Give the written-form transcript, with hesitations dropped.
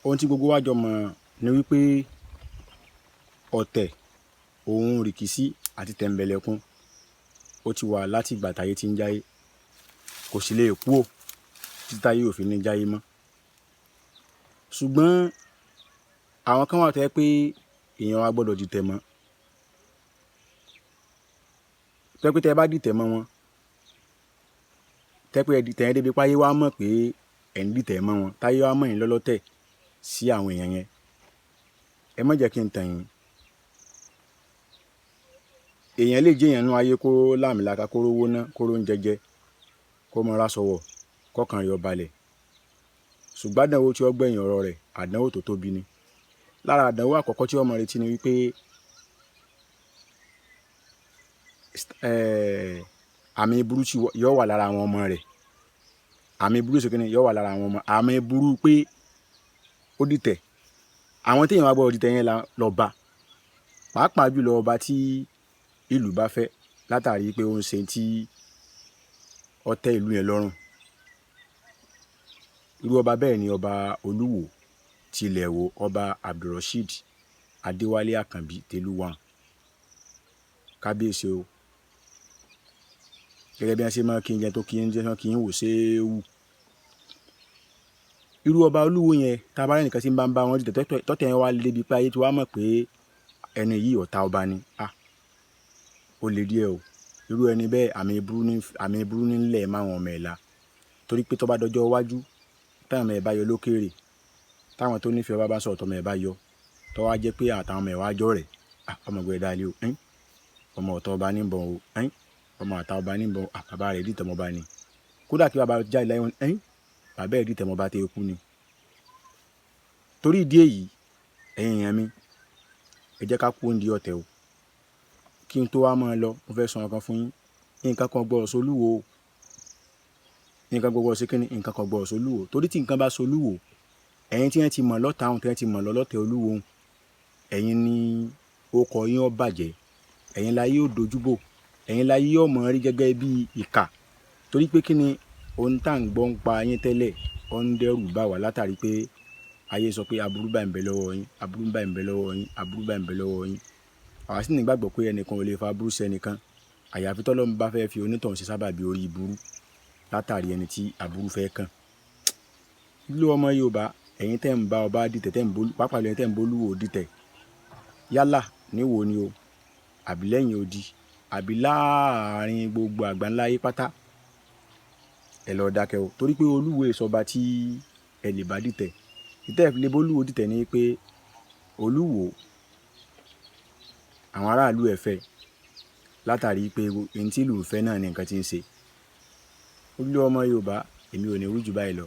ohun tí gbogbo wa jọ mọ̀ ni wípé ọ̀tẹ̀, òun rìkísí àti tẹ̀m̀bẹ̀lẹ̀kun ó ti wà láti ìgbà táyé tí ń jáyé, kò sì lè kúò títí táyé ò fi ní jáyé mọ́. Ṣùgbọ́n àwọn kan wà tó jẹ́ pé èèyàn wa gbọ́dọ̀ dìtẹ̀ mọ́, tó jẹ́ pé tẹ́ ẹ bá dìtẹ̀ mọ́ wọn, tẹ́ pé ẹ dìtẹ̀ yẹn débi páyé wá mọ̀ pé ẹ̀ ń dìtẹ̀ mọ́ wọn, táyé wá mọ̀ yín lọ́lọ́tẹ̀ sí àwọn èèyàn yẹn, ẹ má jẹ́ kí n tàn yín. Èèyàn lè jẹ́ èèyàn nú ayé kó láàmìlaka, kó rówó ná, kó róúnjẹ jẹ, kó mọ ráṣọ wọ̀, kọ́kàn rẹ̀ ó balẹ̀. Ṣùgbọ́n àdánwò tí ó gbẹ̀yìn ọ̀rọ̀ rẹ̀, àdánwò tó tóbi ni. Lára àdánwò àkọ́kọ́ tí ó máa retí ni wípé àmì burú tí yóò wà lára àwọn ọmọ rẹ̀, àmì burú ṣe kí ni yóò wà lára àwọn ọmọ, àmì burú pé ó dìtẹ̀. Àwọn tí èèyàn wá gbọ́dọ̀ dìtẹ̀ yẹn lọ bá, pàápàá jùlọ ọba tí ìlú bá fẹ́, látàrí pé ó ń ṣe tí ó tẹ́ ìlú yẹn lọ́rùn. Irú ọba bẹ́ẹ̀ ni ọba Olúwo ti Ilẹ̀ Ìwó, ọba Abdulrasheed Adéwálé Àkànbí Tẹ̀lúwàn. Kábíyèsí o, gẹ́gẹ́ bí wọ́n ṣe máa kí n jẹ tó kí n jẹ́ kí n wò ṣe é wù. Irú ọba Olúwo yẹn, tá a bá rẹ́ nìkan tí ń bá wọn dìtẹ̀, tọ́tẹ̀ yẹn wá lébi pé ayé tí wàá mọ̀ pé ẹni yìí ọ̀tá ọba ni, ó le díẹ̀ o. Irú ẹni bẹ́ẹ̀ àmì burú ní ńlẹ̀ máwọn ọmọ ẹ̀ la, torí pé tó bá dọjọ́ iwájú táwọn ọmọ ẹ̀ bá yọ lókèèrè, táwọn tó nífẹ̀ẹ́ ọba bá sọ̀rọ̀ tọmọ ẹ̀ bá yọ, tó wá jẹ́ pé àtàwọn ọmọ ẹ̀ wá jọ rẹ̀, ọmọ ìgbẹ́ dálé o, ọmọ ọ̀tọ̀ ọba ní bọ̀ o, ọmọ àtà ọba ní bọ̀, bàbá rẹ̀ dìtẹ̀ mọ́ ọba ni. Kódà kí bàbá jáde láyé wọn, bàbá ẹ̀ dìtẹ̀ mọ́ ọba tẹ́ kú ni. Torí ìdí èyí, ẹ̀yin èèyàn mi, ẹ jẹ́ ká kú òǹdí ọ̀tẹ̀ o. Kí n tó wá máa lọ, mo fẹ́ sọ nǹkan fún yín. Nǹkan kan gbọ́dọ̀ solúwo o. Nǹkan gbọ́dọ̀ ṣe kíni, nǹkan kan gbọ́dọ̀ solúwo. Torí tí nǹkan bá solúwo, ẹ̀yin tí wọ́n ti mọ̀ lọ́tà àwọn tí wọ́n ti mọ̀ lọ́lọ́tẹ̀ Olúwo, ẹ̀yin ni orúkọ yín ó bàjẹ́, ẹ̀yin láyé yóò dojúbò, ẹ̀yin láyé yóò mọ̀ rí gẹ́gẹ́ bí ìkà. Torí pé kíni ohun tá à ń gbọ́ ń pa yín tẹ́lẹ̀, ó ń dẹ́rù bà wá látàrí pé ayé sọ pé aburú bá ń bẹ lọ́wọ́ yín, aburú bá ń bẹ lọ́wọ́ yín, aburú bá ń bẹ lọ́wọ́ yín. Àwa sì nígbàgbọ́ pé ẹnìkan ò lè fa aburú sí ẹnìkan, àyàfi tọ́lọ́run bá fẹ́ fi onítọ̀hún ṣe sábàbí orí burú látàrí ẹni tí aburú fẹ́ kàn. Ìlú ọmọ Yorùbá, ẹ̀yin tẹ́ ń bá ọba dìtẹ̀, pàápàá lẹ́yìn tẹ́ ń bólúwo dìtẹ̀, yálà níwo ni o, àbí lẹ́yìn odi, àbí láàárín gbogbo àgbáńlá ayé pátá, ẹ lọ dákẹ́ o. Torí pé Olúwo ìsọba tí ẹ lè bá dìtẹ̀. Ìtẹ́ ìfilé bólúwo dìtẹ̀ ni pé Olúwo, àwọn aráàlú ẹ̀ fẹ́, látàrí pé ẹni tí ìlú fẹ́ náà ni nǹkan tí ń ṣe. Olú ọmọ Yorùbá, èmi ò ní rújú báyìí lọ.